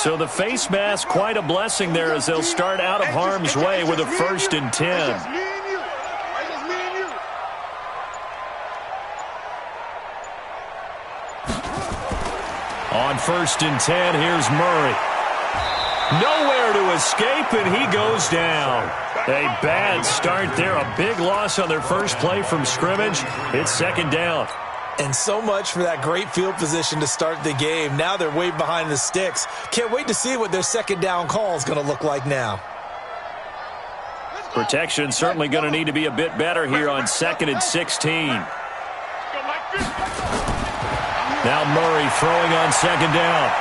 So the face mask, quite a blessing there as they'll start out of harm's way with a 1st and 10. On 1st and 10, here's Murray. Nowhere to escape, and he goes down. A bad start there. A big loss on their first play from scrimmage. It's 2nd down. And so much for that great field position to start the game. Now they're way behind the sticks. Can't wait to see what their 2nd down call is going to look like now. Protection certainly going to need to be a bit better here on 2nd and 16. Now Murray throwing on 2nd down.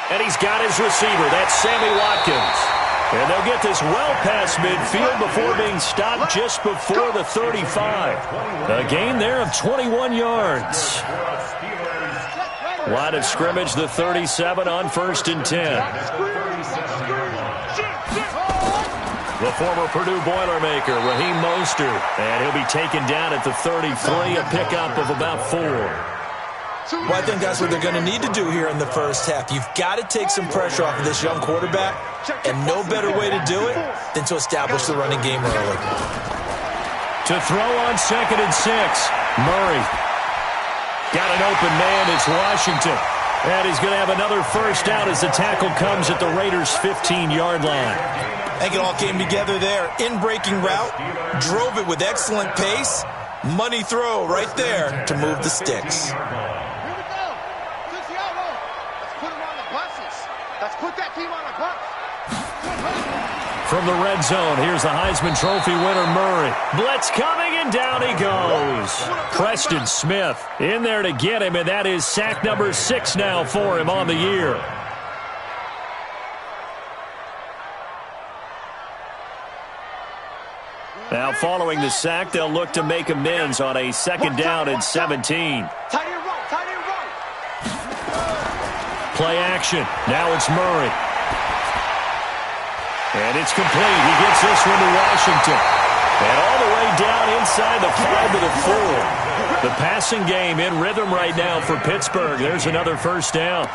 And he's got his receiver. That's Sammy Watkins. And they'll get this well past midfield before being stopped just before the 35. A gain there of 21 yards. Line of scrimmage, the 37 on 1st and 10. The former Purdue Boilermaker, Raheem Mostert. And he'll be taken down at the 33, a pickup of about 4. Well, I think that's what they're going to need to do here in the first half. You've got to take some pressure off of this young quarterback, and no better way to do it than to establish the running game early. To throw on 2nd and 6, Murray. Got an open man, it's Washington. And he's going to have another 1st down as the tackle comes at the Raiders' 15-yard line. I think it all came together there. In-breaking route, drove it with excellent pace. Money throw right there to move the sticks. From the red zone, here's the Heisman Trophy winner, Murray. Blitz coming, and down he goes. Preston Smith in there to get him, and that is sack number 6 now for him on the year. Now following the sack, they'll look to make amends on a 2nd down and 17. Play action. Now it's Murray. And it's complete. He gets this one to Washington. And all the way down inside the 5 to the 4. The passing game in rhythm right now for Pittsburgh. There's another 1st down.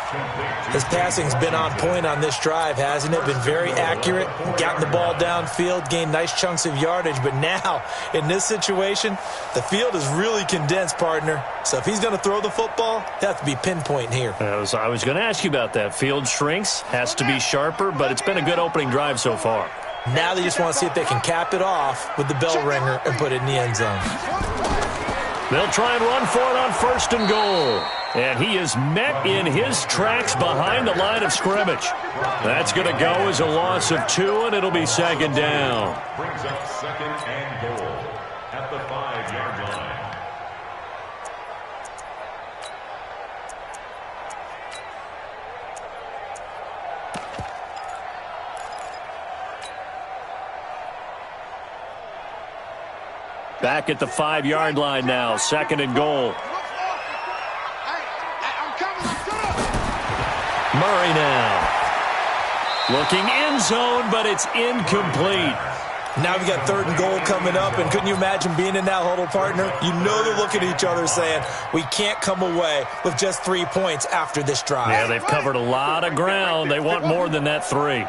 His passing's been on point on this drive, hasn't it? Been very accurate. Gotten the ball downfield, gained nice chunks of yardage. But now, in this situation, the field is really condensed, partner. So if he's going to throw the football, it has to be pinpoint here. I was going to ask you about that. Field shrinks, has to be sharper, but it's been a good opening drive so far. Now they just want to see if they can cap it off with the bell ringer and put it in the end zone. They'll try and run for it on 1st and goal. And he is met in his tracks behind the line of scrimmage. That's going to go as a loss of 2, and it'll be 2nd down. Brings up 2nd and goal at the 5-yard line. Back at the 5-yard line now, 2nd and goal. Murray now. Looking end zone, but it's incomplete. Now we got 3rd and goal coming up, and couldn't you imagine being in that huddle, partner? You know they're looking at each other saying, we can't come away with just 3 points after this drive. Yeah, they've covered a lot of ground. They want more than that 3.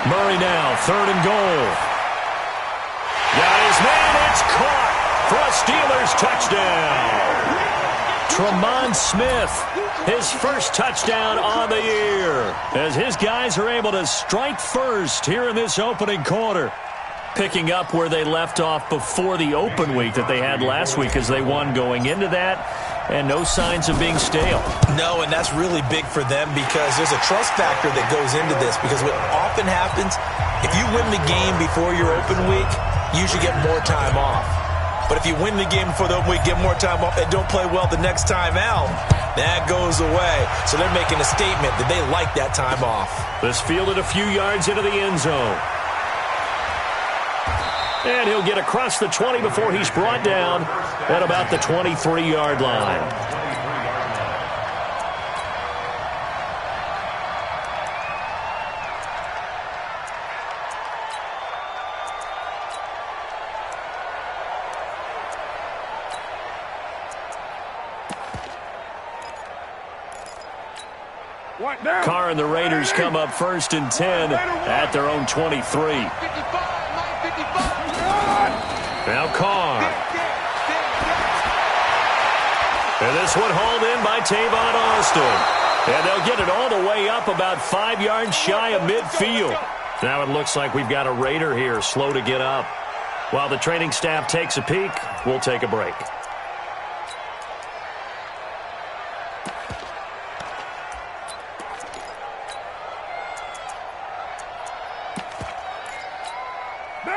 Murray now, 3rd and goal. Got his man, it's caught for a Steelers touchdown. Tremont Smith, his 1st touchdown on the year, as his guys are able to strike first here in this opening quarter. Picking up where they left off before the open week that they had last week as they won going into that. And no signs of being stale. No, and that's really big for them because there's a trust factor that goes into this. Because what often happens, if you win the game before your open week, you usually get more time off. But if you win the game before the open week, get more time off, and don't play well the next time out, that goes away. So they're making a statement that they like that time off. This fielded a few yards into the end zone. And he'll get across the 20 before he's brought down at about the 23-yard line. Carr and the Raiders come up 1st and 10 at their own 23. Now Carr. And this one hauled in by Tavon Austin. And they'll get it all the way up about 5 yards shy of midfield. Now it looks like we've got a Raider here, slow to get up. While the training staff takes a peek, we'll take a break.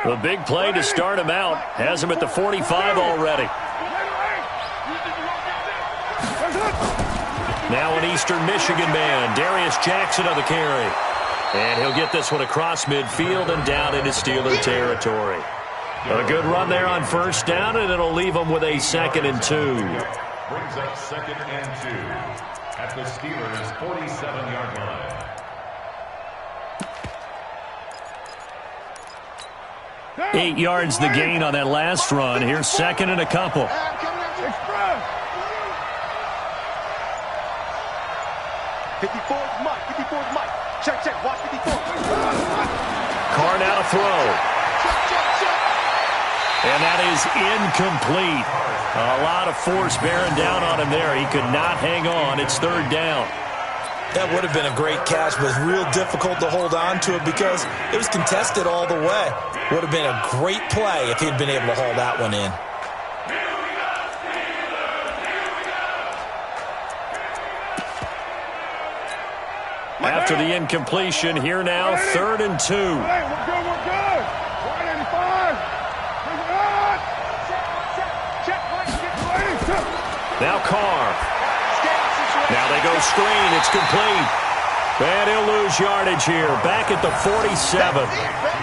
The big play to start him out has him at the 45 already. Now an Eastern Michigan man, Darius Jackson on the carry. And he'll get this one across midfield and down into Steeler territory. A good run there on 1st down, and it'll leave them with a 2nd and 2. Brings up 2nd and 2 at the Steelers' 47-yard line. 8 yards the gain on that last run. Here's 2nd and a couple. 54's Mike. 54's Mike. Check. Watch 54. Carr now to throw. And that is incomplete. A lot of force bearing down on him there. He could not hang on. It's 3rd down. That would have been a great catch, but it was real difficult to hold on to it because it was contested all the way. Would have been a great play if he'd been able to hold that one in. After the incompletion, here now, 3rd and 2. Hey, we're good. 185. Now Carr. Now they go screen. It's complete. And he'll lose yardage here. Back at the 47.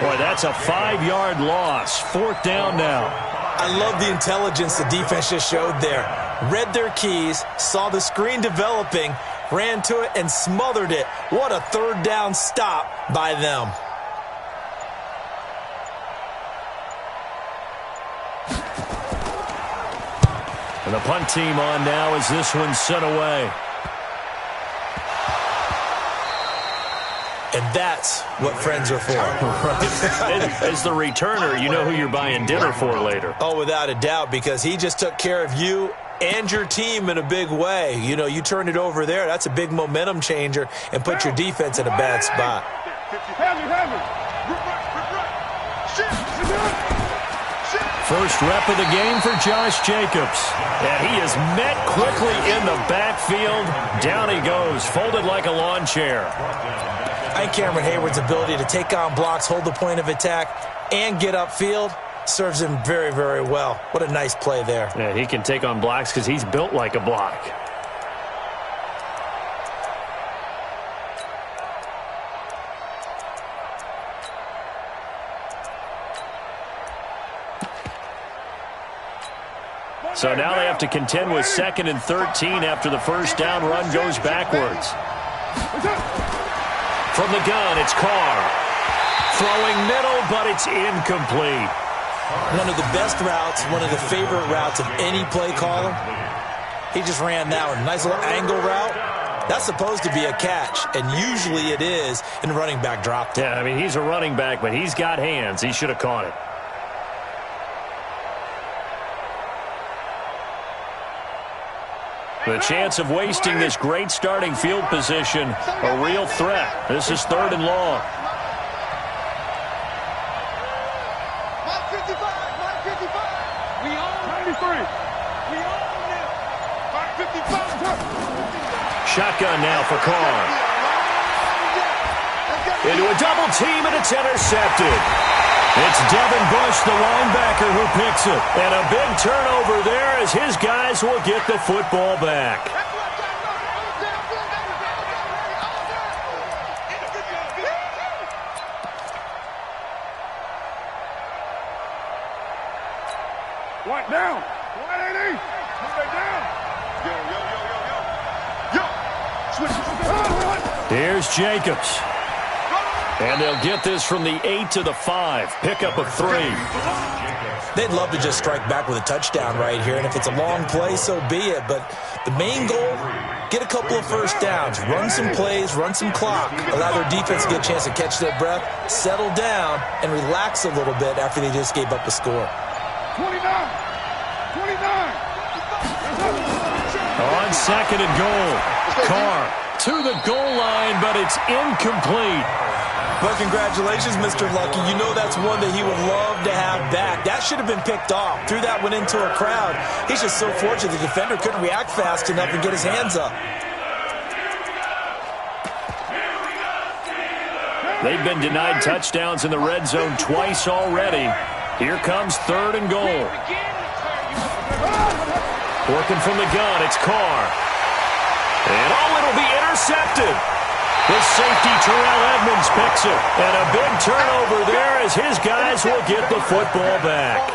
Boy, that's a 5-yard loss. 4th down now. I love the intelligence the defense just showed there. Read their keys, saw the screen developing, ran to it, and smothered it. What a 3rd down stop by them. And the punt team on now as this one's sent away. And that's what friends are for. Right. As the returner, you know who you're buying dinner for later. Oh, without a doubt, because he just took care of you and your team in a big way. You know, you turn it over there, that's a big momentum changer and put your defense in a bad spot. First rep of the game for Josh Jacobs. And he is met quickly in the backfield. Down he goes, folded like a lawn chair. I think Cameron Hayward's ability to take on blocks, hold the point of attack, and get upfield serves him very, very well. What a nice play there. Yeah, he can take on blocks because he's built like a block. So now they have to contend with 2nd and 13 after the 1st down run goes backwards. From the gun, it's Carr. Throwing middle, but it's incomplete. One of the best routes, one of the favorite routes of any play caller. He just ran that one. Nice little angle route. That's supposed to be a catch, and usually it is, and the running back dropped it. Yeah, I mean, he's a running back, but he's got hands. He should have caught it. The chance of wasting this great starting field position, a real threat. This is 3rd and long. Shotgun now for Carr. Into a double team, and it's intercepted. It's Devin Bush, the linebacker, who picks it. And a big turnover there as his guys will get the football back. White down. 180. Move it down. Yo. Switch. Here's Jacobs. And they'll get this from the 8 to the 5. Pickup of 3. They'd love to just strike back with a touchdown right here, and if it's a long play, so be it. But the main goal, get a couple of first downs, run some plays, run some clock, allow their defense to get a chance to catch their breath, settle down, and relax a little bit after they just gave up a score. 29. On second and goal, Carr to the goal line, but it's incomplete. Well, congratulations, Mr. Lucky. You know that's one that he would love to have back. That should have been picked off. Threw that one into a crowd. He's just so fortunate the defender couldn't react fast enough and get his hands up. They've been denied touchdowns in the red zone twice already. Here comes third and goal. Working from the gun, it's Carr. And it'll be intercepted. The safety, Terrell Edmonds, picks it. And a big turnover there as his guys will get the football back.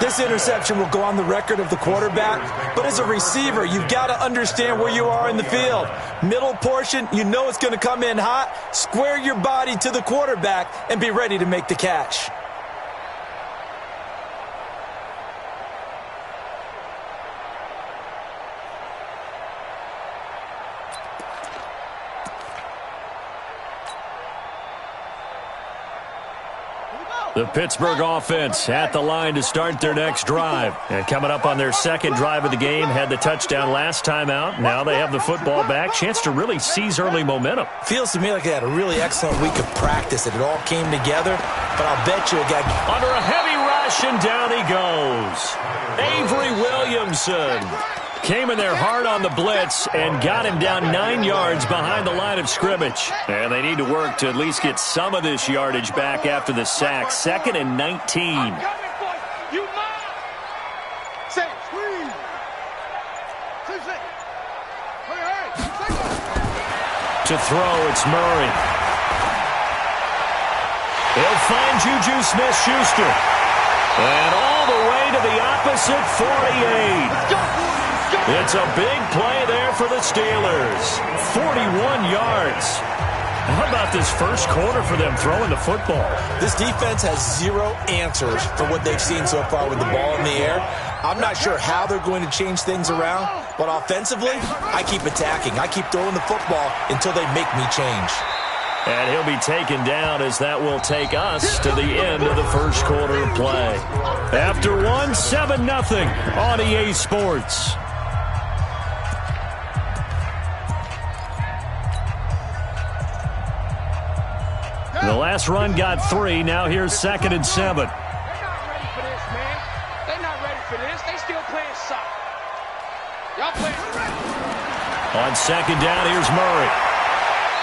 This interception will go on the record of the quarterback, but as a receiver, you've got to understand where you are in the field. Middle portion, you know it's going to come in hot. Square your body to the quarterback and be ready to make the catch. The Pittsburgh offense at the line to start their next drive. And coming up on their second drive of the game, had the touchdown last time out. Now they have the football back. Chance to really seize early momentum. Feels to me like they had a really excellent week of practice, and it all came together. But I'll bet you a guy under a heavy rush, and down he goes. Avery Williamson came in there hard on the blitz and got him down 9 yards behind the line of scrimmage. And they need to work to at least get some of this yardage back after the sack. 2nd and 19. To throw, it's Murray. He'll find Juju Smith-Schuster. And all the way to the opposite 48. It's a big play there for the Steelers. 41 yards. How about this first quarter for them throwing the football? This defense has zero answers for what they've seen so far with the ball in the air. I'm not sure how they're going to change things around, but offensively, I keep attacking. I keep throwing the football until they make me change. And he'll be taken down as that will take us to the end of the first quarter of play. After one, 7-0 on EA Sports. The last run got 3. Now here's 2nd and 7. They're not ready for this, man. They're not ready for this. They still playing soccer. Y'all playing. On 2nd down, here's Murray.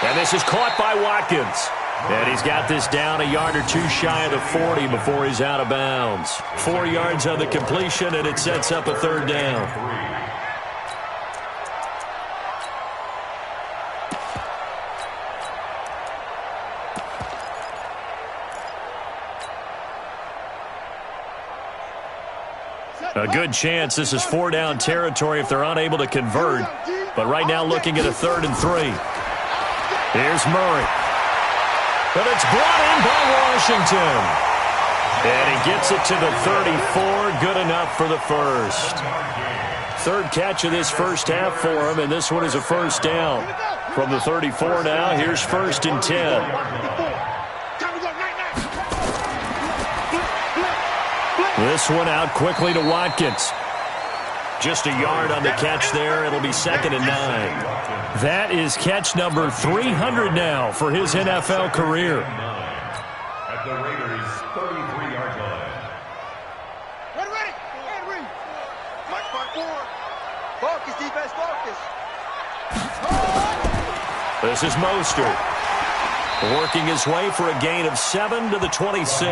And this is caught by Watkins. And he's got this down a yard or two shy of the 40 before he's out of bounds. 4 yards on the completion, and it sets up a 3rd down. A good chance this is 4-down territory if they're unable to convert. But right now looking at a 3rd and 3. Here's Murray. But it's brought in by Washington. And he gets it to the 34. Good enough for the first. 3rd catch of this first half for him, and this one is a 1st down. From the 34 now, here's 1st and 10. This one out quickly to Watkins. Just a yard on the catch there. It'll be 2nd and 9. That is catch number 300 now for his NFL career. At the Raiders' 33-yard line. Ready. And read. Mike forward. Focus, defense, focus. This is Mostert. Working his way for a gain of 7 to the 26.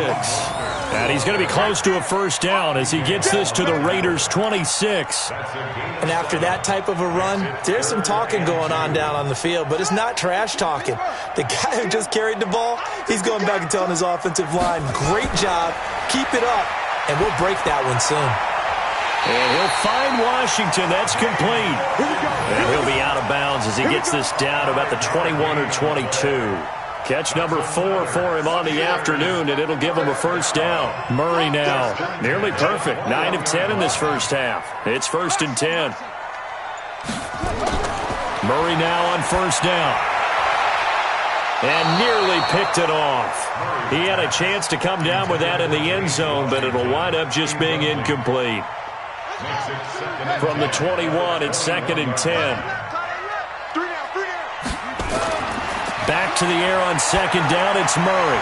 And he's going to be close to a 1st down as he gets this to the Raiders' 26. And after that type of a run, there's some talking going on down on the field, but it's not trash talking. The guy who just carried the ball, he's going back and telling his offensive line, great job, keep it up, and we'll break that one soon. And he'll find Washington. That's complete. And he'll be out of bounds as he gets this down about the 21 or 22. Catch number 4 for him on the afternoon, and it'll give him a 1st down. Murray now, nearly perfect. 9 of 10 in this first half. It's 1st and 10. Murray now on first down. And nearly picked it off. He had a chance to come down with that in the end zone, but it'll wind up just being incomplete. From the 21, it's 2nd and 10. Back to the air on 2nd down, it's Murray.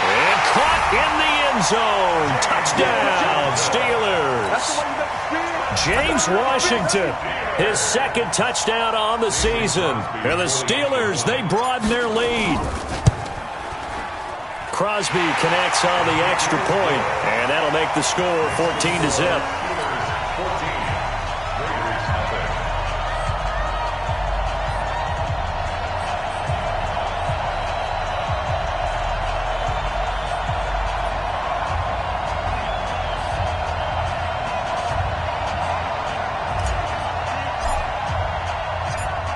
And caught in the end zone. Touchdown, Steelers. James Washington, his 2nd touchdown on the season. And the Steelers, they broaden their lead. Crosby connects on the extra point, and that'll make the score 14-0.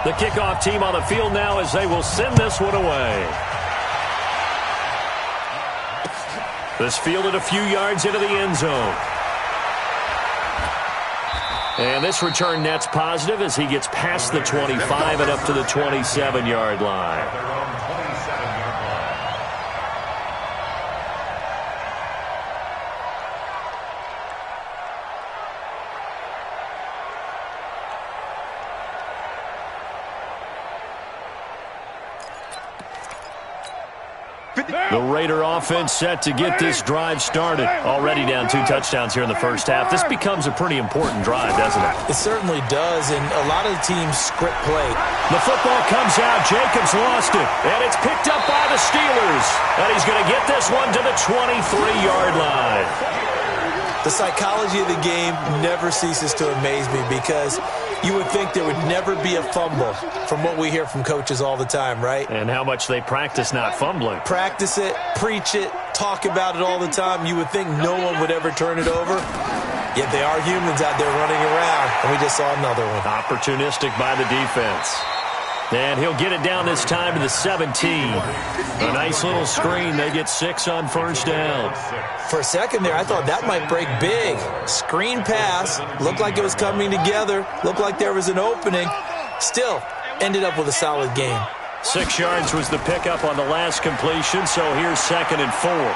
The kickoff team on the field now as they will send this one away. This fielded a few yards into the end zone. And this return net's positive as he gets past the 25 and up to the 27-yard line. The Raider offense set to get this drive started. Already down 2 touchdowns here in the first half. This becomes a pretty important drive, doesn't it? It certainly does, and a lot of the teams script play. The football comes out. Jacobs lost it, and it's picked up by the Steelers. And he's going to get this one to the 23-yard line. The psychology of the game never ceases to amaze me because you would think there would never be a fumble from what we hear from coaches all the time, right? And how much they practice not fumbling. Practice it, preach it, talk about it all the time. You would think no one would ever turn it over. Yet they are humans out there running around, and we just saw another one. Opportunistic by the defense. And he'll get it down this time to the 17. A nice little screen. They get 6 on first down. For a second there, I thought that might break big. Screen pass. Looked like it was coming together. Looked like there was an opening. Still, ended up with a solid game. 6 yards was the pickup on the last completion, so here's 2nd and 4. And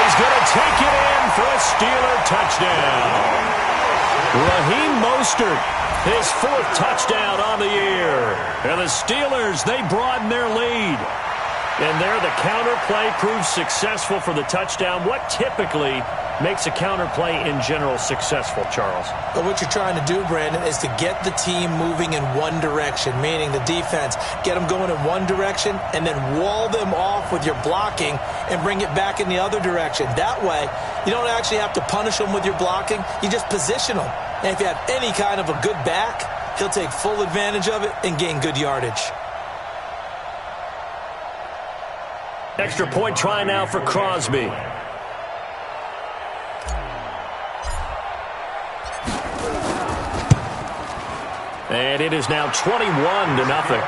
he's going to take it in for a Steeler touchdown. Raheem Mostert, his 4th touchdown on the year. And the Steelers, they broaden their lead. And there, the counterplay proves successful for the touchdown. What typically makes a counterplay in general successful, Charles? But what you're trying to do, Brandon, is to get the team moving in one direction, meaning the defense, get them going in one direction and then wall them off with your blocking and bring it back in the other direction. That way, you don't actually have to punish them with your blocking. You just position them. And if you have any kind of a good back, he'll take full advantage of it and gain good yardage. Extra point try now for Crosby. And it is now 21-0.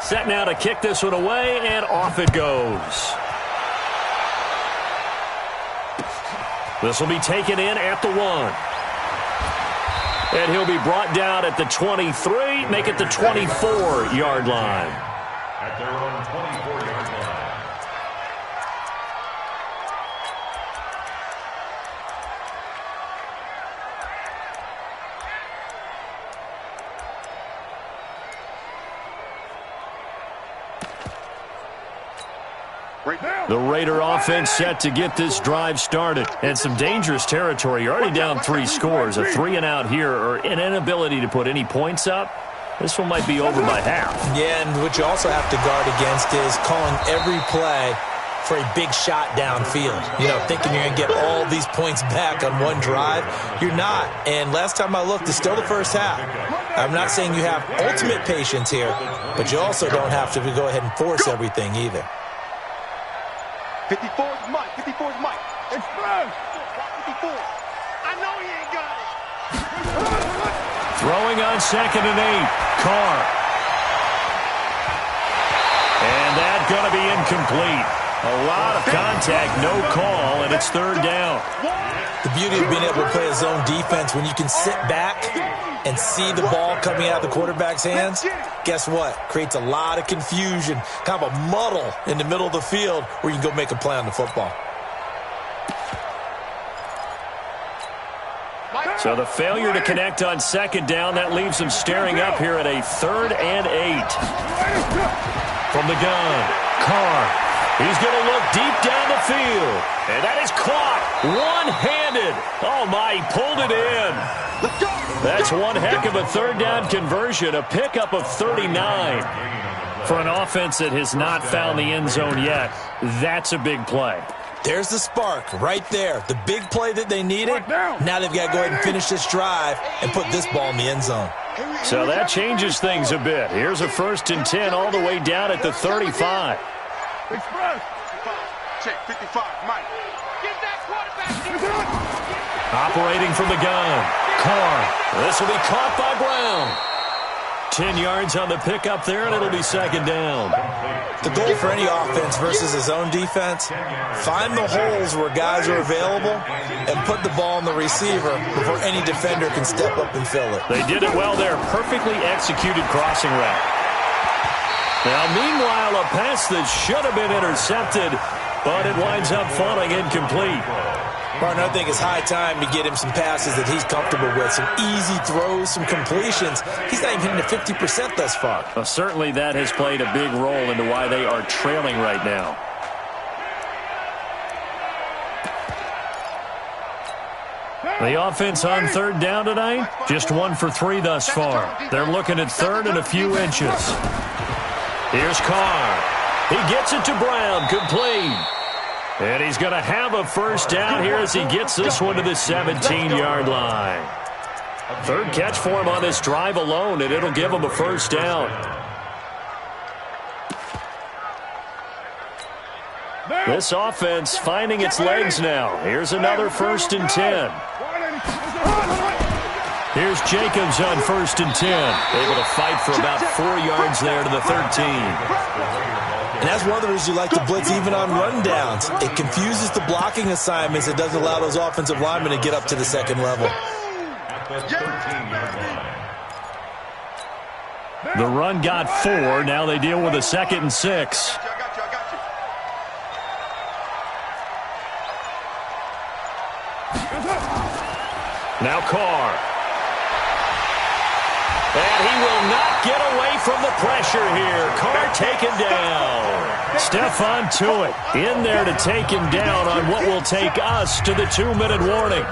Set now to kick this one away, and off it goes. This will be taken in at the 1. And he'll be brought down at the 23, make it the 24-yard line. At their own 24-yard line. The Raider offense set to get this drive started. And some dangerous territory. You're already down 3 scores. A 3-and-out here, or an inability to put any points up. This one might be over by half. Yeah, and what you also have to guard against is calling every play for a big shot downfield. You know, thinking you're going to get all these points back on one drive. You're not. And last time I looked, it's still the first half. I'm not saying you have ultimate patience here, but you also don't have to go ahead and force everything either. 54 is Mike. 54 is Mike. Express. 54. I know he ain't got it. Throwing on 2nd and 8. Carr. And that's going to be incomplete. A lot of contact, no call, and it's 3rd down. The beauty of being able to play a zone defense, when you can sit back and see the ball coming out of the quarterback's hands, guess what? Creates a lot of confusion, kind of a muddle in the middle of the field where you can go make a play on the football. So the failure to connect on 2nd down, that leaves him staring up here at a 3rd and 8. From the gun, Carr. He's going to look deep down the field. And that is caught one-handed. Oh, my, he pulled it in. That's one heck of a 3rd down conversion, a pickup of 39. For an offense that has not found the end zone yet, that's a big play. There's the spark right there. The big play that they needed. Now they've got to go ahead and finish this drive and put this ball in the end zone. So that changes things a bit. Here's a 1st and 10 all the way down at the 35. Express. Check 55, Mike. Get that quarterback. Operating from the gun. Carr. This will be caught by Brown. 10 yards on the pickup there, and it'll be 2nd down. The goal for any offense versus a zone defense, find the holes where guys are available and put the ball in the receiver before any defender can step up and fill it. They did it well there. Perfectly executed crossing route. Now, meanwhile, a pass that should have been intercepted, but it winds up falling incomplete. Martin, I think it's high time to get him some passes that he's comfortable with, some easy throws, some completions. He's not even hitting the 50% thus far. Well, certainly that has played a big role into why they are trailing right now. The offense on 3rd down tonight, just 1 for 3 thus far. They're looking at 3rd and a few inches. Here's Carr. He gets it to Brown, complete. And he's going to have a 1st down here as he gets this one to the 17-yard line. 3rd catch for him on this drive alone, and it'll give him a 1st down. This offense finding its legs now. Here's another 1st and 10. Here's Jacobs on 1st and 10. Able to fight for about 4 yards there to the 13. And that's one of the reasons you like to blitz even on rundowns. It confuses the blocking assignments. It doesn't allow those offensive linemen to get up to the 2nd level. The run got 4. Now they deal with a 2nd and 6. Now Carr. And he will not get away from the pressure here. Carr taken down. Stephon Tuitt in there to take him down on what will take us to the 2-minute warning.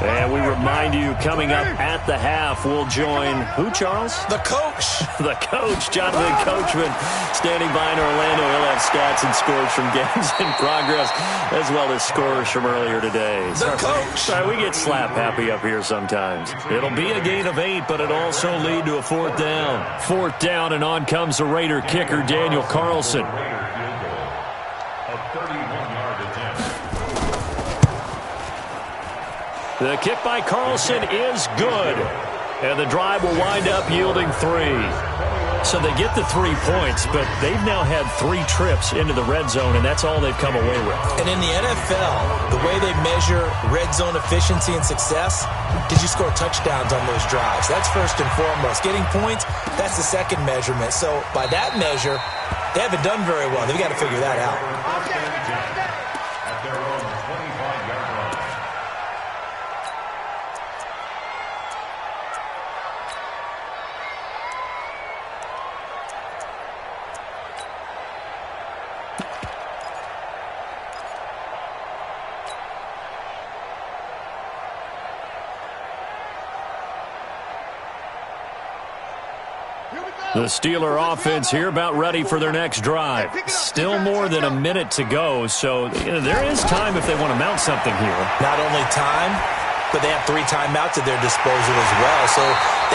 And we remind you, coming up at the half, we'll join who, Charles? The coach. The coach, Jonathan Coachman, standing by in Orlando. He'll have stats and scores from games in progress, as well as scores from earlier today. The coach. Sorry, we get slap happy up here sometimes. It'll be a gain of 8, but it'll also lead to a 4th down. 4th down, and on comes the Raider kicker, Daniel Carlson. The kick by Carlson is good. And the drive will wind up yielding 3. So they get the 3 points, but they've now had 3 trips into the red zone, and that's all they've come away with. And in the NFL, the way they measure red zone efficiency and success, did you score touchdowns on those drives? That's first and foremost. Getting points, that's the second measurement. So by that measure, they haven't done very well. They've got to figure that out. The Steeler offense here about ready for their next drive. Still more than a minute to go, so there is time if they want to mount something here. Not only time, but they have 3 timeouts at their disposal as well. So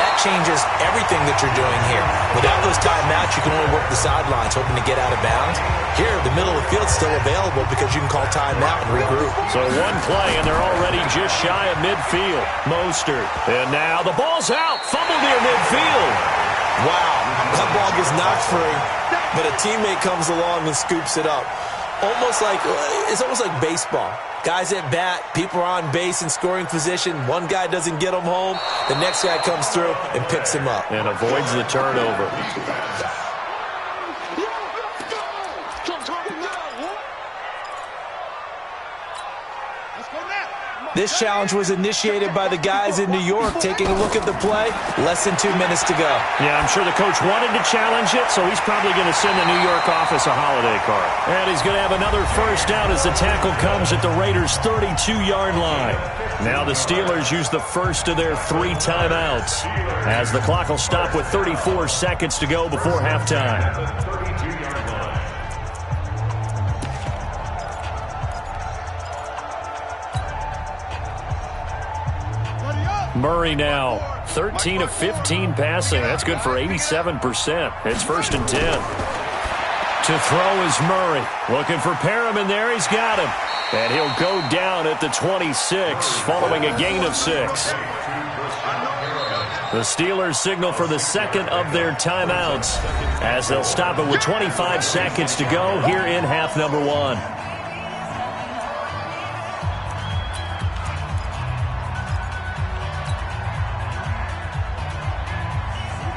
that changes everything that you're doing here. Without those timeouts, you can only work the sidelines, hoping to get out of bounds. Here, the middle of the field's still available because you can call timeout and regroup. So one play, and they're already just shy of midfield. Mostert. And now the ball's out. Fumble near midfield. Wow, that ball gets knocked free, but a teammate comes along and scoops it up. It's almost like baseball. Guys at bat, people are on base in scoring position. One guy doesn't get him home. The next guy comes through and picks him up. And avoids the turnover. This challenge was initiated by the guys in New York. Taking a look at the play, less than 2 minutes to go. Yeah, I'm sure the coach wanted to challenge it, so he's probably going to send the New York office a holiday card. And he's going to have another first down as the tackle comes at the Raiders' 32-yard line. Now the Steelers use the first of their 3 timeouts, as the clock will stop with 34 seconds to go before halftime. Murray now, 13 of 15 passing. That's good for 87%. It's 1st and 10. To throw is Murray. Looking for Perriman there. He's got him. And he'll go down at the 26, following a gain of 6. The Steelers signal for the second of their timeouts, as they'll stop it with 25 seconds to go here in half number 1.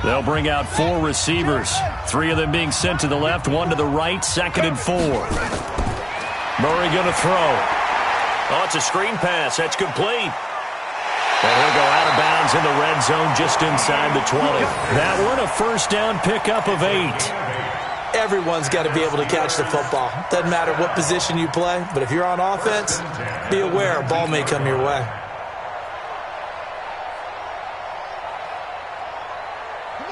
They'll bring out 4 receivers, 3 of them being sent to the left, 1 to the right, 2nd and 4. Murray going to throw. Oh, it's a screen pass. That's complete. And he'll go out of bounds in the red zone just inside the 20. That one a first down pickup of 8. Everyone's got to be able to catch the football. Doesn't matter what position you play, but if you're on offense, be aware a ball may come your way.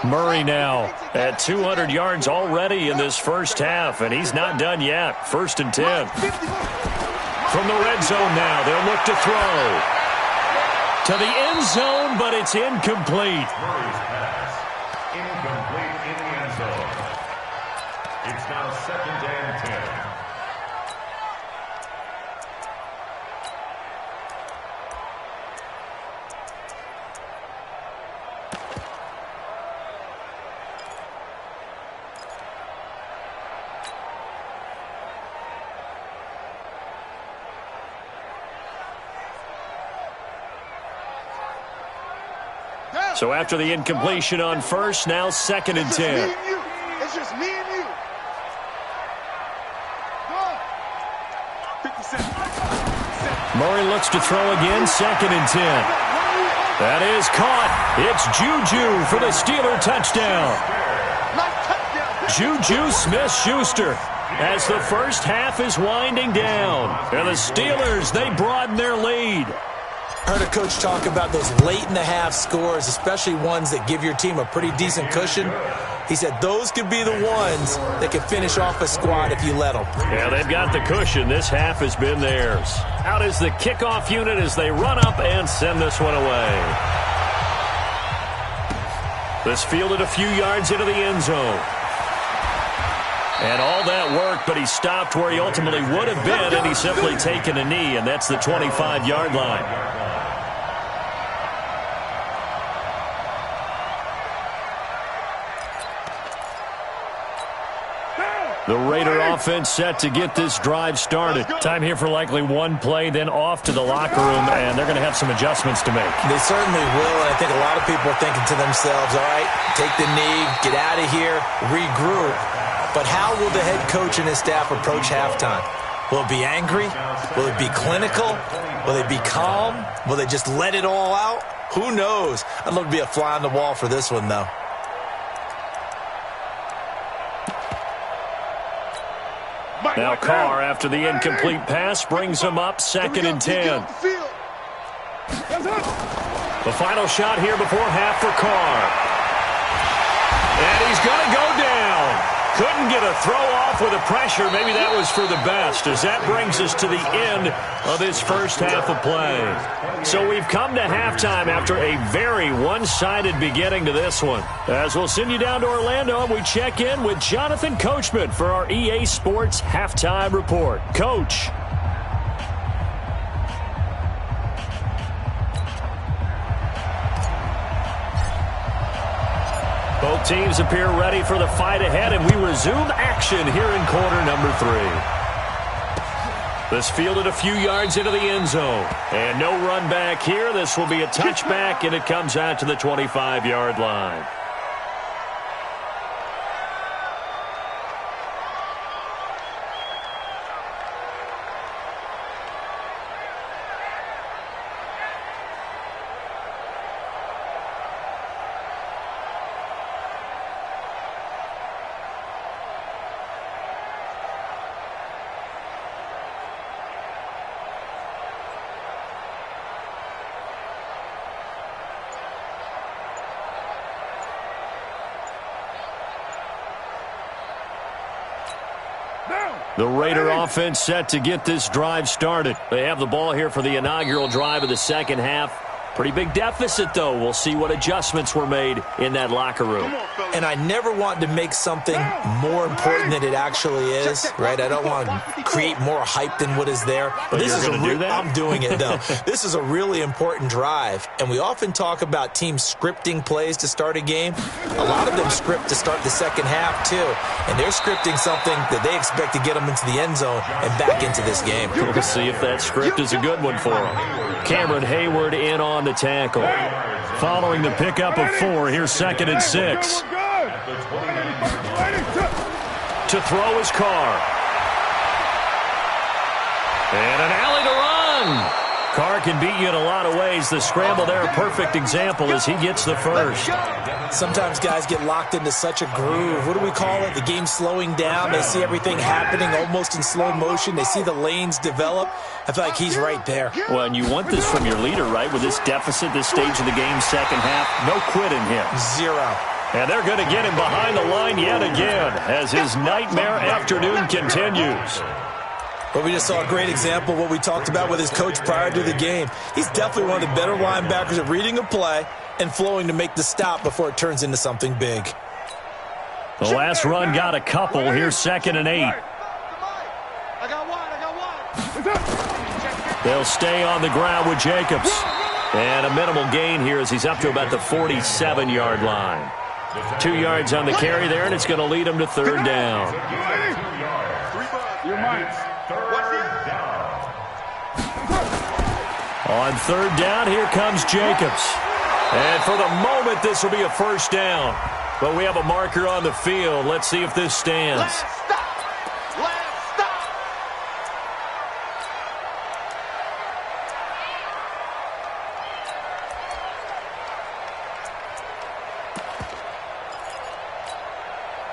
Murray now at 200 yards already in this first half, and he's not done yet. 1st and 10. From the red zone now, they'll look to throw. To the end zone, but it's incomplete. Murray's pass. Incomplete in the end zone. It's now 2nd and 10. So after the incompletion on first, now 2nd and 10. It's just me and you. Murray looks to throw again, 2nd and 10. That is caught. It's Juju for the Steeler touchdown. Juju Smith-Schuster as the first half is winding down. And the Steelers, they broaden their lead. Heard a coach talk about those late-in-the-half scores, especially ones that give your team a pretty decent cushion. He said those could be the ones that could finish off a squad if you let them. Yeah, they've got the cushion. This half has been theirs. Out is the kickoff unit as they run up and send this one away. This fielded a few yards into the end zone. And all that work, but he stopped where he ultimately would have been, and he's simply taken a knee, and that's the 25-yard line. The Raider offense set to get this drive started. Time here for likely one play, then off to the locker room, and they're going to have some adjustments to make. They certainly will, and I think a lot of people are thinking to themselves, all right, take the knee, get out of here, regroup. But how will the head coach and his staff approach halftime? Will it be angry? Will it be clinical? Will they be calm? Will they just let it all out? Who knows? I'd love to be a fly on the wall for this one, though. Now Carr, after the incomplete pass, brings him up 2nd and 10. The final shot here before half for Carr. And he's going to go down. Couldn't get a throw off with the pressure. Maybe that was for the best, as that brings us to the end of this first half of play. So we've come to halftime after a very one-sided beginning to this one. As we'll send you down to Orlando, we check in with Jonathan Coachman for our EA Sports Halftime Report. Coach. Both teams appear ready for the fight ahead, and we resume action here in quarter number 3. This fielded a few yards into the end zone. And no run back here. This will be a touchback, and it comes out to the 25-yard line. The Raider offense set to get this drive started. They have the ball here for the inaugural drive of the second half. Pretty big deficit, though. We'll see what adjustments were made in that locker room. And I never want to make something more important than it actually is, right? I don't want to create more hype than what is there. But this is I'm doing it, though. This is a really important drive. And we often talk about teams scripting plays to start a game. A lot of them script to start the second half, too. And they're scripting something that they expect to get them into the end zone and back into this game. We'll see if that script is a good one for them. Cameron Hayward in on the tackle. Following the pickup of 4, here's 2nd and 6. To throw his Carr. And an alley to run. Carr can beat you in a lot of ways. The scramble there, a perfect example as he gets the first. Sometimes guys get locked into such a groove. What do we call it? The game's slowing down. They see everything happening almost in slow motion. They see the lanes develop. I feel like he's right there. Well, and you want this from your leader, right? With this deficit, this stage of the game, second half, no quitting him. 0. And they're going to get him behind the line yet again as his nightmare afternoon continues. But we just saw a great example of what we talked about with his coach prior to the game. He's definitely one of the better linebackers at reading a play and flowing to make the stop before it turns into something big. The last run got a couple. Here's 2nd and 8. They'll stay on the ground with Jacobs. And a minimal gain here as he's up to about the 47-yard line. 2 yards on the carry there, and it's going to lead him to 3rd down. On 3rd down, here comes Jacobs. And for the moment, this will be a 1st down. But we have a marker on the field. Let's see if this stands. Let's stop.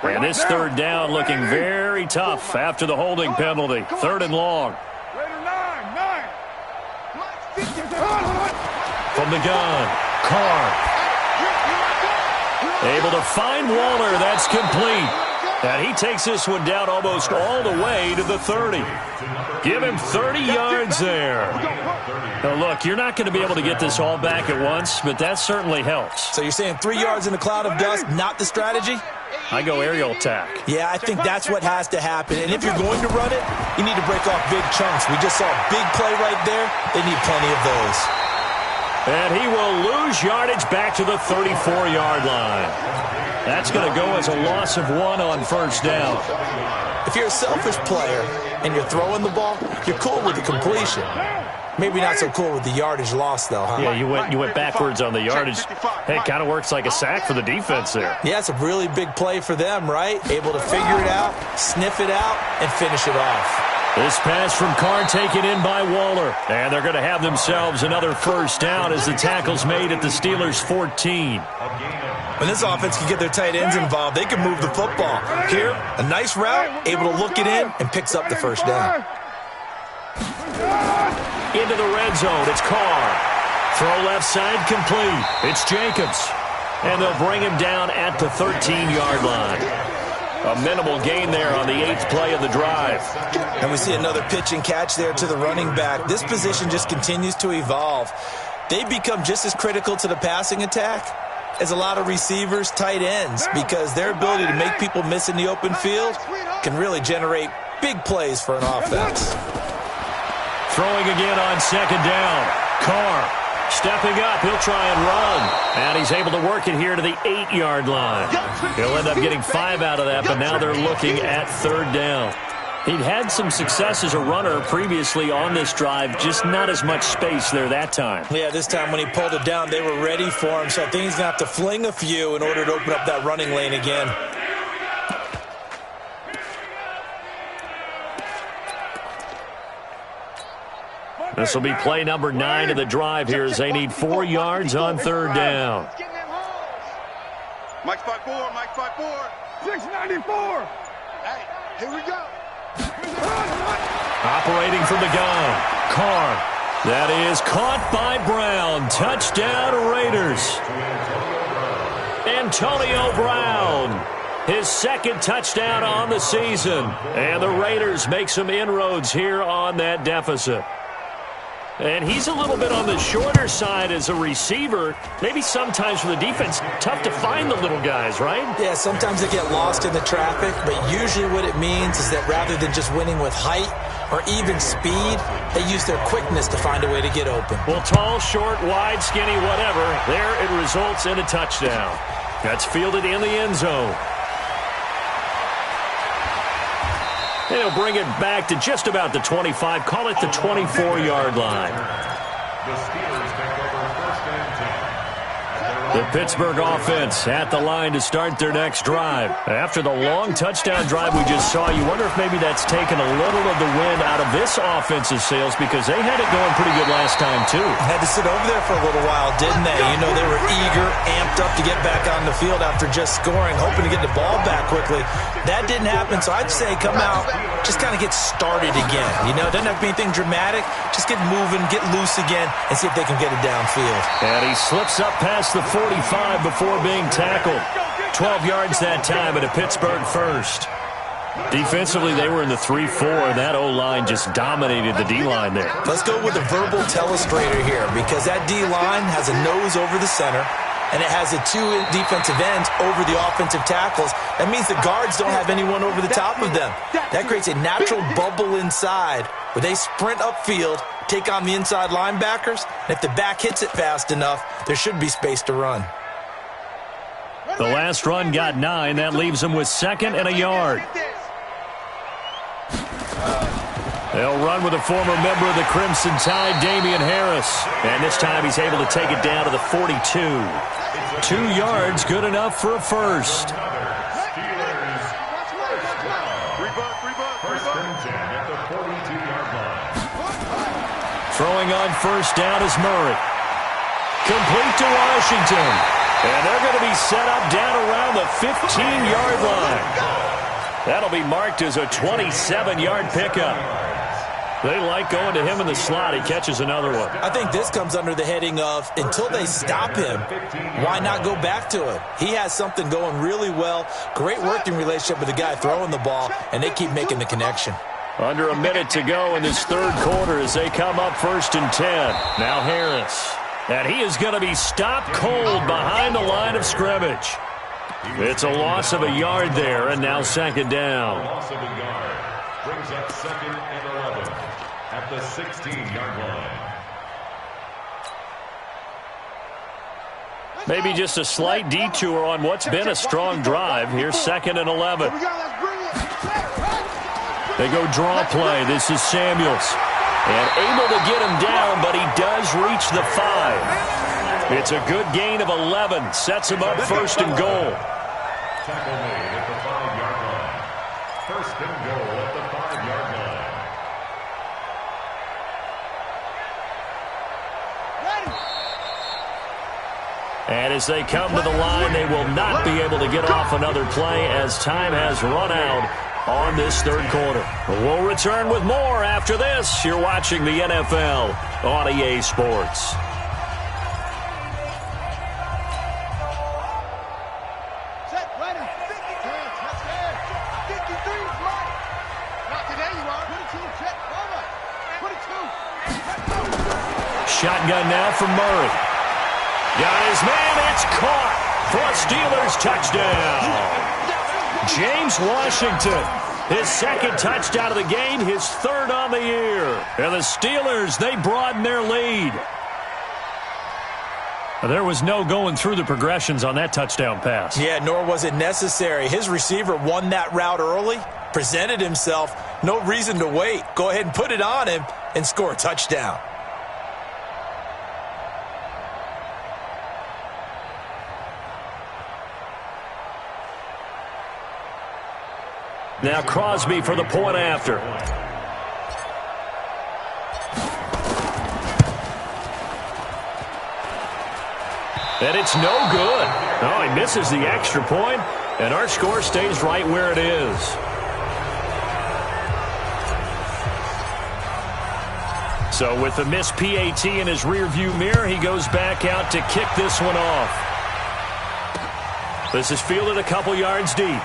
And this 3rd down looking very tough after the holding penalty. 3rd and long. From the gun, Carr. Able to find Waller. That's complete. And he takes this one down almost all the way to the 30. Give him 30 yards there. Now, look, you're not going to be able to get this all back at once, but that certainly helps. So you're saying 3 yards in a cloud of dust, not the strategy? I go aerial attack. Yeah, I think that's what has to happen. And if you're going to run it, you need to break off big chunks. We just saw a big play right there. They need plenty of those. And he will lose yardage back to the 34-yard line. That's going to go as a loss of 1 on 1st down. If you're a selfish player and you're throwing the ball, you're cool with the completion. Maybe not so cool with the yardage loss, though, huh? Yeah, you went backwards on the yardage. Hey, it kind of works like a sack for the defense there. Yeah, it's a really big play for them, right? Able to figure it out, sniff it out, and finish it off. This pass from Carr taken in by Waller. And they're going to have themselves another 1st down as the tackle's made at the Steelers' 14. When this offense can get their tight ends involved, they can move the football. Here, a nice route, able to look it in, and picks up the 1st down. Into the red zone, it's Carr. Throw left side complete. It's Jacobs. And they'll bring him down at the 13-yard line. A minimal gain there on the 8th play of the drive. And we see another pitch and catch there to the running back. This position just continues to evolve. They become just as critical to the passing attack as a lot of receivers, tight ends, because their ability to make people miss in the open field can really generate big plays for an offense. Throwing again on 2nd down. Carr stepping up. He'll try and run. And he's able to work it here to the 8-yard line. He'll end up getting 5 out of that, but now they're looking at 3rd down. He'd had some success as a runner previously on this drive, just not as much space there that time. Yeah, this time when he pulled it down, they were ready for him, so I think he's going to have to fling a few in order to open up that running lane again. This will be play number 9 of the drive here as they need 4 yards on 3rd down. Mike's 5-4, Mike's 5-4. 694. Hey, here we go. Operating from the gun. Carr. That is caught by Brown. Touchdown, Raiders. Antonio Brown. His 2nd touchdown on the season. And the Raiders make some inroads here on that deficit. And he's a little bit on the shorter side as a receiver. Maybe sometimes for the defense, tough to find the little guys, right? Yeah, sometimes they get lost in the traffic, but usually what it means is that rather than just winning with height or even speed, they use their quickness to find a way to get open. Well, tall, short, wide, skinny, whatever, there it results in a touchdown. That's fielded in the end zone. And he'll bring it back to just about the 25. Call it the 24-yard line. The Steelers take over 1st and 10. The Pittsburgh offense at the line to start their next drive. After the long touchdown drive we just saw, you wonder if maybe that's taken a little of the wind out of this offense's sails because they had it going pretty good last time, too. Had to sit over there for a little while, didn't they? You know, they were eager, amped up to get back on the field after just scoring, hoping to get the ball back quickly. That didn't happen, so I'd say come out, just kind of get started again. You know, it doesn't have to be anything dramatic. Just get moving, get loose again, and see if they can get it downfield. And he slips up past the 45 before being tackled. 12 yards that time at a Pittsburgh first. Defensively, they were in the 3-4. That O-line just dominated the D-line there. Let's go with a verbal telestrator here because that D-line has a nose over the center, and it has the 2 defensive ends over the offensive tackles. That means the guards don't have anyone over the top of them. That creates a natural bubble inside where they sprint upfield, take on the inside linebackers, and if the back hits it fast enough, there should be space to run. The last run got 9. That leaves them with 2nd and a yard. They'll run with a former member of the Crimson Tide, Damian Harris. And this time he's able to take it down to the 42. 2 yards, good enough for a first. Throwing on first down is Murray. Complete to Washington. And they're going to be set up down around the 15-yard line. That'll be marked as a 27-yard pickup. They like going to him in the slot. He catches another one. I think this comes under the heading of until they stop him, why not go back to it? He has something going really well. Great working relationship with the guy throwing the ball, and they keep making the connection. Under a minute to go in this 3rd quarter as they come up 1st and 10. Now Harris. And he is going to be stopped cold behind the line of scrimmage. It's a loss of a yard there, and now 2nd down. Loss of a yard brings up 2nd and 11 at the 16-yard line. Maybe just a slight detour on what's been a strong drive. Here's 2nd and 11. They go draw play. This is Samuels. And able to get him down, but he does reach the 5. It's a good gain of 11. Sets him up 1st and goal. Tackle made at the 5-yard line. 1st and goal at the 5-yard line. And as they come to the line, they will not be able to get off another play as time has run out on this 3rd quarter. We'll return with more after this. You're watching the NFL on EA Sports. shotgun now from Murray. Got his man. It's caught for a Steelers touchdown. James Washington, his second touchdown of the game, his third on the year. And the Steelers, they broaden their lead. There was no going through the progressions on that touchdown pass. Yeah, nor was it necessary. His receiver won that route early, presented himself, no reason to wait. Go ahead and put it on him and score a touchdown. Now Crosby for the point after. And it's no good. Oh, he misses the extra point, and our score stays right where it is. So with the missed PAT in his rearview mirror, he goes back out to kick this one off. This is fielded a couple yards deep.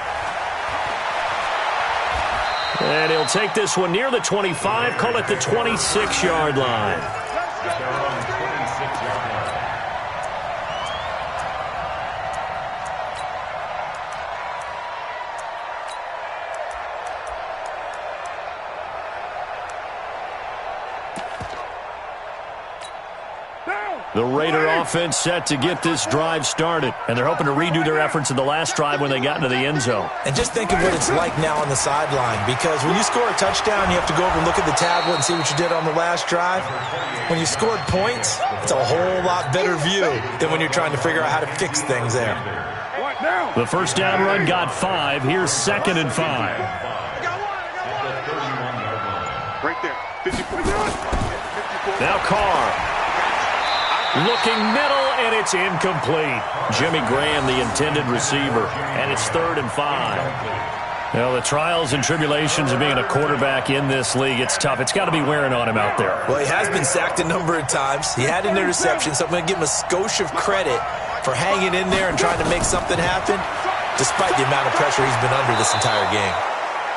And he'll take this one near the 25, call it the 26-yard line. The Raider offense set to get this drive started, and they're hoping to redo their efforts in the last drive when they got into the end zone. And just think of what it's like now on the sideline, because when you score a touchdown, you have to go over and look at the tablet and see what you did on the last drive. When you scored points, it's a whole lot better view than when you're trying to figure out how to fix things there. The first down run got 5. Here's 2nd and 5. Right there. 54. Now Carr. Looking middle, and it's incomplete. Jimmy Graham, the intended receiver, and it's 3rd and 5. Well, the trials and tribulations of being a quarterback in this league, it's tough. It's got to be wearing on him out there. Well, he has been sacked a number of times. He had an interception, so I'm going to give him a skosh of credit for hanging in there and trying to make something happen, despite the amount of pressure he's been under this entire game.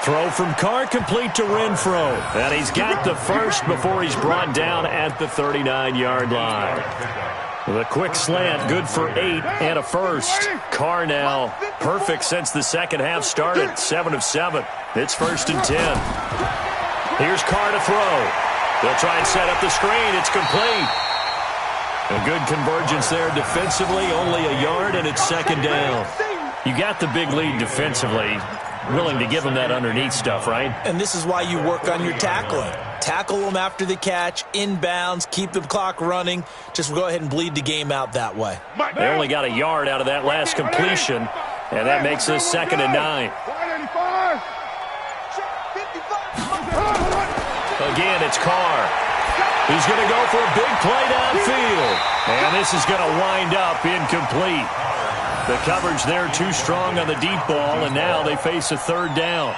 Throw from Carr complete to Renfro. And he's got the first before he's brought down at the 39-yard line. The quick slant, good for 8 and a first. Carr now perfect since the second half started, 7 of 7. It's 1st and 10. Here's Carr to throw. They'll try and set up the screen. It's complete. A good convergence there defensively, only a yard, and it's 2nd down. You got the big lead defensively. Willing to give them that underneath stuff, right? And this is why you work on your tackling. Tackle them after the catch, inbounds, keep the clock running. Just go ahead and bleed the game out that way. They only got a yard out of that last completion, and that makes this 2nd and 9. Again, it's Carr. He's going to go for a big play downfield, and this is going to wind up incomplete. The coverage there too strong on the deep ball, and now they face a 3rd down.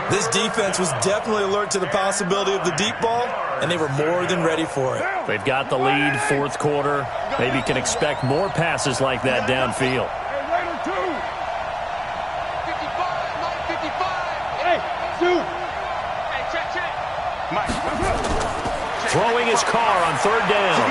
This defense was definitely alert to the possibility of the deep ball, and they were more than ready for it. They've got the lead, 4th quarter. Maybe can expect more passes like that downfield. Throwing his Carr on 3rd down.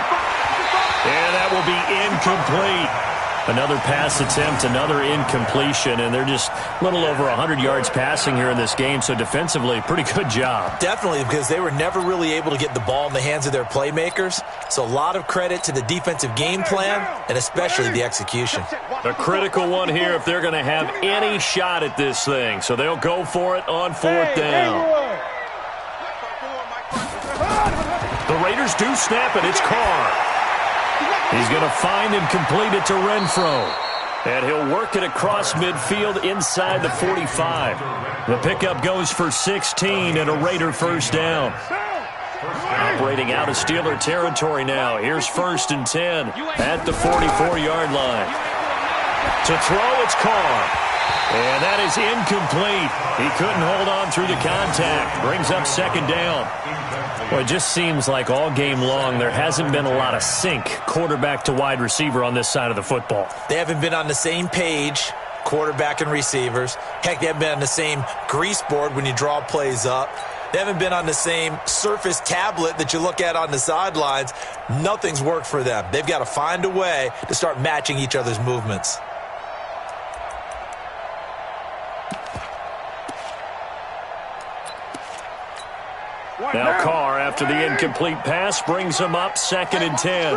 And that will be incomplete. Another pass attempt, another incompletion, and they're just a little over 100 yards passing here in this game, so defensively, pretty good job. Definitely, because they were never really able to get the ball in the hands of their playmakers, so a lot of credit to the defensive game plan, and especially the execution. A critical one here if they're going to have any shot at this thing, so they'll go for it on 4th down. The Raiders do snap it. It's Carr. He's going to find and complete it to Renfro. And he'll work it across midfield inside the 45. The pickup goes for 16 and a Raider 1st down. Operating out of Steeler territory now. Here's 1st and 10 at the 44-yard line. To throw, it's Carr. And that is incomplete. He couldn't hold on through the contact. Brings up 2nd down. Well, it just seems like all game long there hasn't been a lot of sync quarterback to wide receiver on this side of the football. They haven't been on the same page, quarterback and receivers. Heck, they haven't been on the same grease board when you draw plays up. They haven't been on the same Surface tablet that you look at on the sidelines. Nothing's worked for them. They've got to find a way to start matching each other's movements. Now Carr, after the incomplete pass, brings him up 2nd and 10.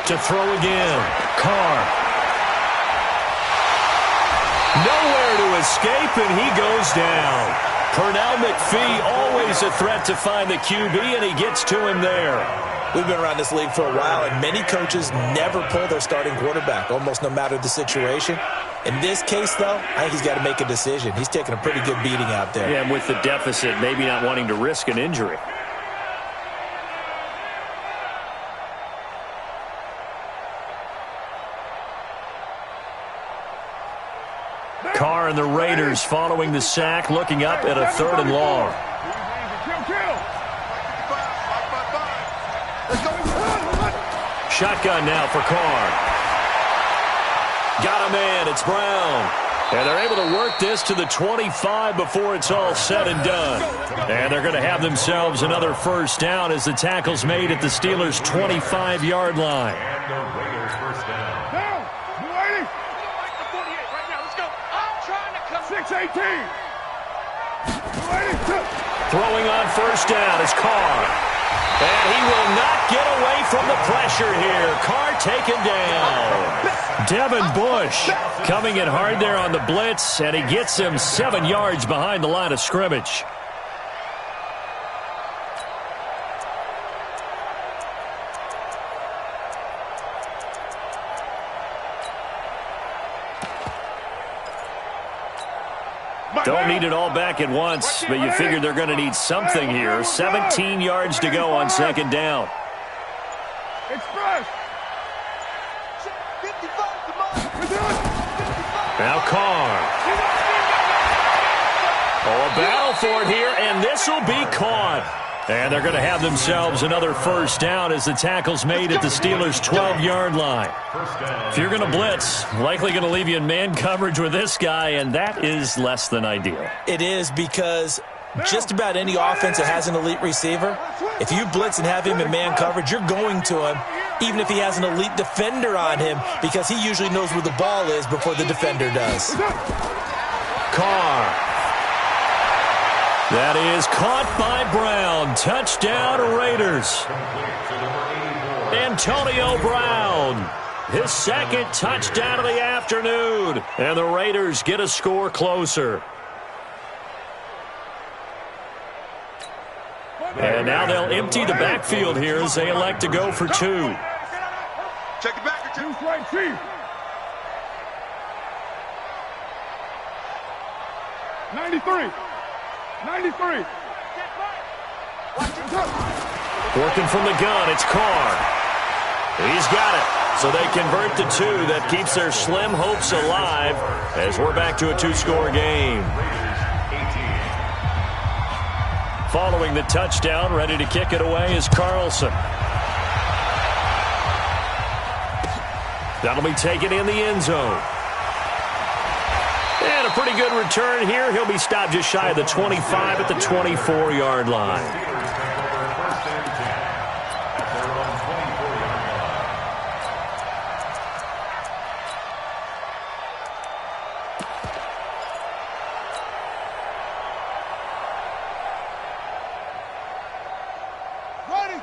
To throw again. Carr. Nowhere to escape, and he goes down. Pernell McPhee, always a threat to find the QB, and he gets to him there. We've been around this league for a while, and many coaches never pull their starting quarterback, almost no matter the situation. In this case, though, I think he's got to make a decision. He's taking a pretty good beating out there. Yeah, and with the deficit, maybe not wanting to risk an injury. Carr and the Raiders following the sack, looking up at a 3rd and long. Shotgun now for Carr. Got a man. It's Brown. And they're able to work this to the 25 before it's all said and done. And they're going to have themselves another 1st down as the tackle's made at the Steelers' 25-yard line. And the Raiders first down. Throwing on 1st down is Carr. And he will not get away from the pressure here. Carr taken down. Devin Bush coming in hard there on the blitz, and he gets him 7 yards behind the line of scrimmage. Don't need it all back at once, but you figure they're going to need something here. 17 yards to go on 2nd down. Now Carr. Oh, a battle for it here, and this will be caught. And they're going to have themselves another 1st down as the tackle's made at the Steelers' 12-yard line. If you're going to blitz, likely going to leave you in man coverage with this guy, and that is less than ideal. It is, because just about any offense that has an elite receiver, if you blitz and have him in man coverage, you're going to him, even if he has an elite defender on him, because he usually knows where the ball is before the defender does. Carr. That is caught by Brown. Touchdown, Raiders. Antonio Brown, his 2nd touchdown of the afternoon. And the Raiders get a score closer. And now they'll empty the backfield here as they elect to go for 2. Check it back. 93. Working from the gun, it's Carr. He's got it. So they convert to 2. That keeps their slim hopes alive as we're back to a 2-score game. Following the touchdown, ready to kick it away is Carlson. That'll be taken in the end zone. And a pretty good return here. He'll be stopped just shy of the 25 at the 24-yard line.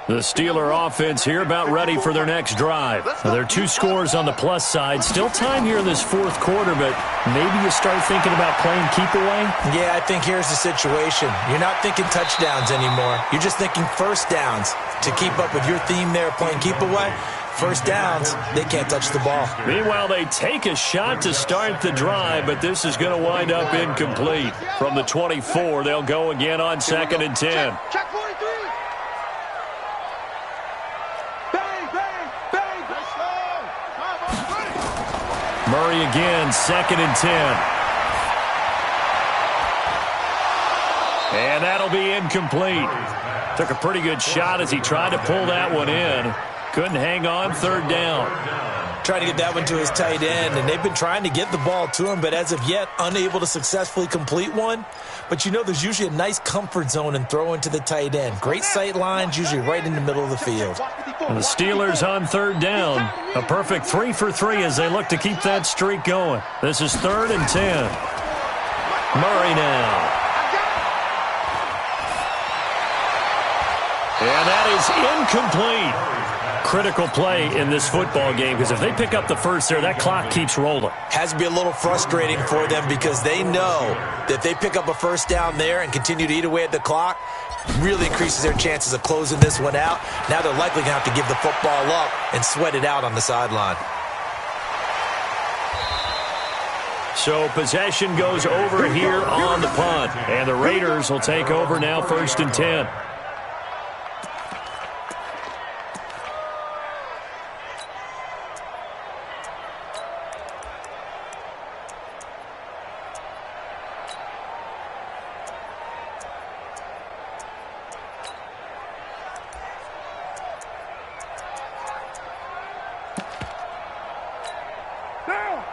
The Steeler offense here about ready for their next drive. Now, there are 2 scores on the plus side. Still time here in this 4th quarter, but maybe you start thinking about playing keep away? Yeah, I think here's the situation. You're not thinking touchdowns anymore. You're just thinking 1st downs. To keep up with your theme there, playing keep away, 1st downs, they can't touch the ball. Meanwhile, they take a shot to start the drive, but this is going to wind up incomplete. From the 24, they'll go again on 2nd and 10. Check 43. Murray again, 2nd and 10. And that'll be incomplete. Took a pretty good shot as he tried to pull that one in. Couldn't hang on, third down. Trying to get that one to his tight end, and they've been trying to get the ball to him, but as of yet, unable to successfully complete one. But you know there's usually a nice comfort zone in throwing to the tight end. Great sight lines, usually right in the middle of the field. And the Steelers on third down. A perfect 3 for 3 as they look to keep that streak going. This is 3rd and 10. Murray now. And that is incomplete. Critical play in this football game because if they pick up the first there, that clock keeps rolling. Has to be a little frustrating for them because they know that if they pick up a first down there and continue to eat away at the clock, really increases their chances of closing this one out. Now they're likely going to have to give the football up and sweat it out on the sideline. So possession goes over here on the punt, and the Raiders will take over now 1st and 10.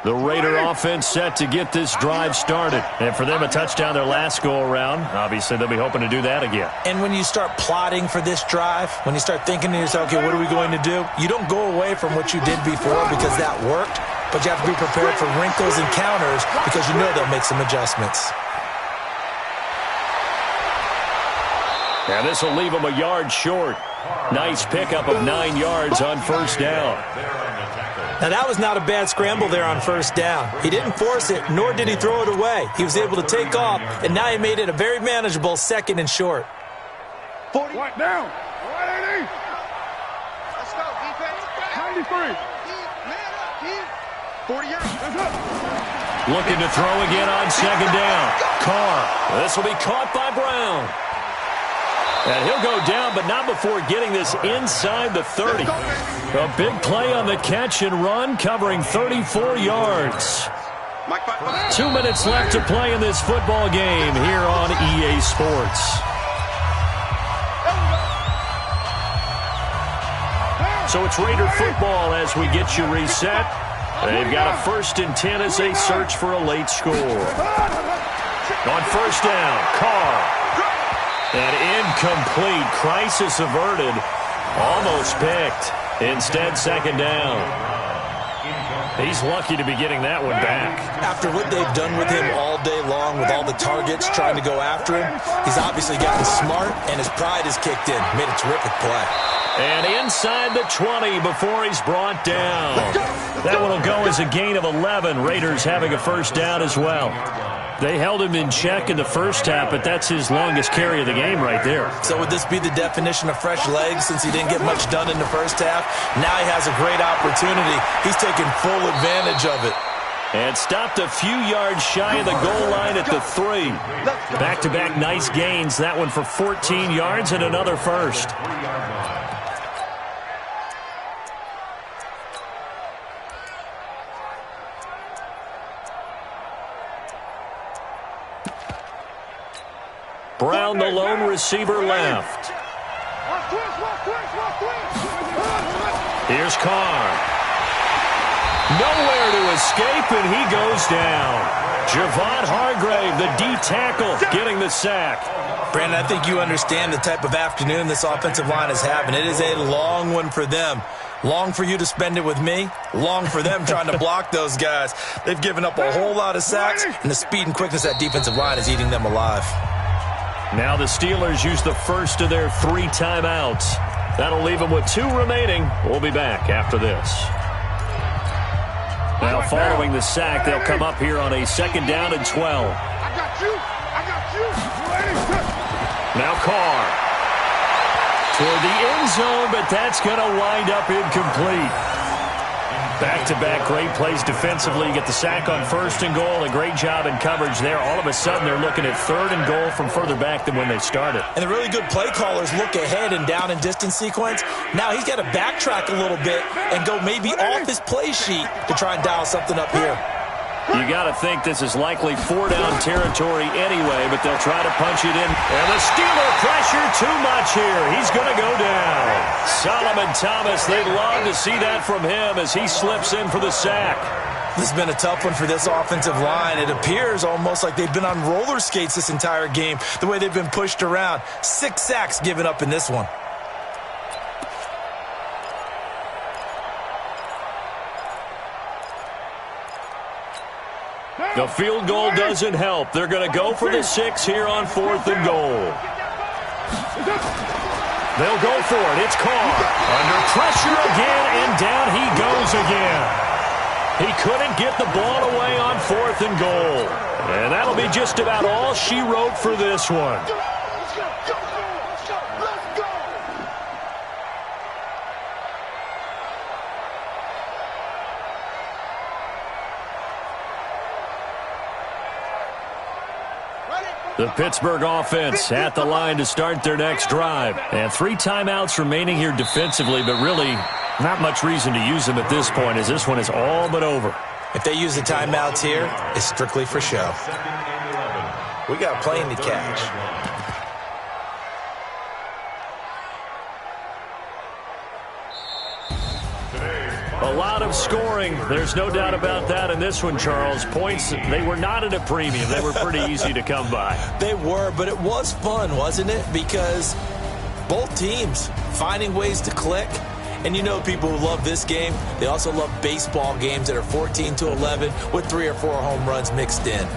The Raider offense set to get this drive started. And for them, a touchdown their last go-around. Obviously, they'll be hoping to do that again. And when you start plotting for this drive, when you start thinking to yourself, okay, what are we going to do? You don't go away from what you did before because that worked, but you have to be prepared for wrinkles and counters because you know they'll make some adjustments. And this will leave them a yard short. Nice pickup of 9 yards on first down. Now, that was not a bad scramble there on first down. He didn't force it, nor did he throw it away. He was able to take off, and now he made it a very manageable 2nd and short. 40. Right down. 180. Let's go, defense. 93. Man up, 40 yards. That's up. Looking to throw again on 2nd down. Carr. This will be caught by Brown. And he'll go down, but not before getting this inside the 30. A big play on the catch and run, covering 34 yards. 2 minutes left to play in this football game here on EA Sports. So it's Raider football as we get you reset. They've got a 1st and 10 as they search for a late score. On first down, Carr. And incomplete. Crisis averted. Almost picked. Instead, 2nd down. He's lucky to be getting that one back. After what they've done with him all day long, with all the targets trying to go after him, he's obviously gotten smart, and his pride has kicked in. Made a terrific play. And inside the 20 before he's brought down. That one will go as a gain of 11. Raiders having a first down as well. They held him in check in the first half, but that's his longest carry of the game right there. So would this be the definition of fresh legs since he didn't get much done in the first half? Now he has a great opportunity. He's taking full advantage of it. And stopped a few yards shy of the goal line at the 3. Back-to-back nice gains. That one for 14 yards and another first. Brown, the lone receiver, left. Here's Carr. Nowhere to escape, and he goes down. Javon Hargrave, the D tackle, getting the sack. Brandon, I think you understand the type of afternoon this offensive line is having. It is a long one for them. Long for you to spend it with me. Long for them trying to block those guys. They've given up a whole lot of sacks, and the speed and quickness of that defensive line is eating them alive. Now the Steelers use the first of their 3 timeouts. That'll leave them with 2 remaining. We'll be back after this. Now following the sack, they'll come up here on a 2nd down and 12. I got you. Now Carr. Toward the end zone, but that's going to wind up incomplete. Back-to-back great plays defensively. You get the sack on 1st and goal. A great job in coverage there. All of a sudden, they're looking at 3rd and goal from further back than when they started. And the really good play callers look ahead and down and distance sequence. Now he's got to backtrack a little bit and go maybe off his play sheet to try and dial something up here. You got to think this is likely 4-down territory anyway, but they'll try to punch it in. And the Steeler pressure too much here. He's going to go down. Solomon Thomas, they'd love to see that from him as he slips in for the sack. This has been a tough one for this offensive line. It appears almost like they've been on roller skates this entire game, the way they've been pushed around. 6 sacks given up in this one. The field goal doesn't help. They're going to go for the 6 here on 4th and goal. They'll go for it. It's Carr. Under pressure again, and down he goes again. He couldn't get the ball away on 4th and goal. And that'll be just about all she wrote for this one. The Pittsburgh offense at the line to start their next drive. And 3 timeouts remaining here defensively, but really not much reason to use them at this point as this one is all but over. If they use the timeouts here, it's strictly for show. We got a plane to catch. A lot of scoring. There's no doubt about that in this one, Charles. Points, they were not at a premium. They were pretty easy to come by. They were, but it was fun, wasn't it? Because both teams finding ways to click. And you know people who love this game, they also love baseball games that are 14-11 with 3 or 4 home runs mixed in.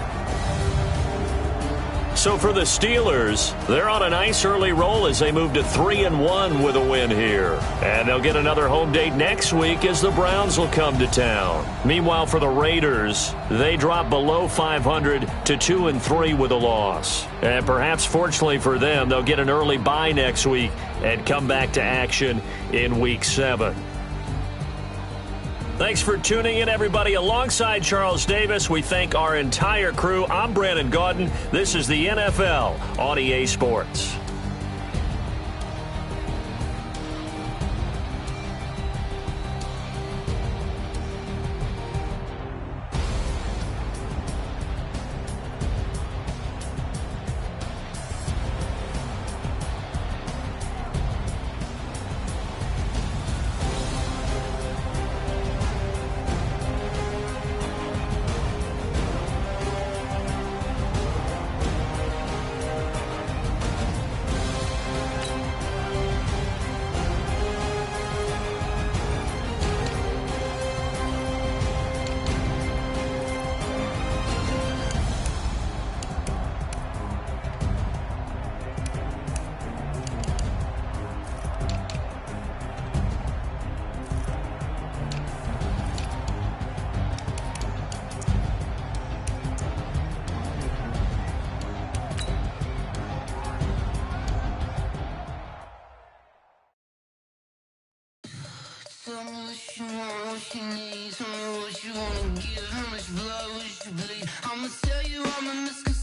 So for the Steelers, they're on a nice early roll as they move to 3-1 with a win here. And they'll get another home date next week as the Browns will come to town. Meanwhile, for the Raiders, they drop below 500 to 2-3 with a loss. And perhaps fortunately for them, they'll get an early bye next week and come back to action in Week 7. Thanks for tuning in, everybody. Alongside Charles Davis, we thank our entire crew. I'm Brandon Gaudin. This is the NFL on EA Sports. Tell me what you want, what you need. Tell me what you wanna give. How much blood would you bleed? I'ma tell you I'm a misconception.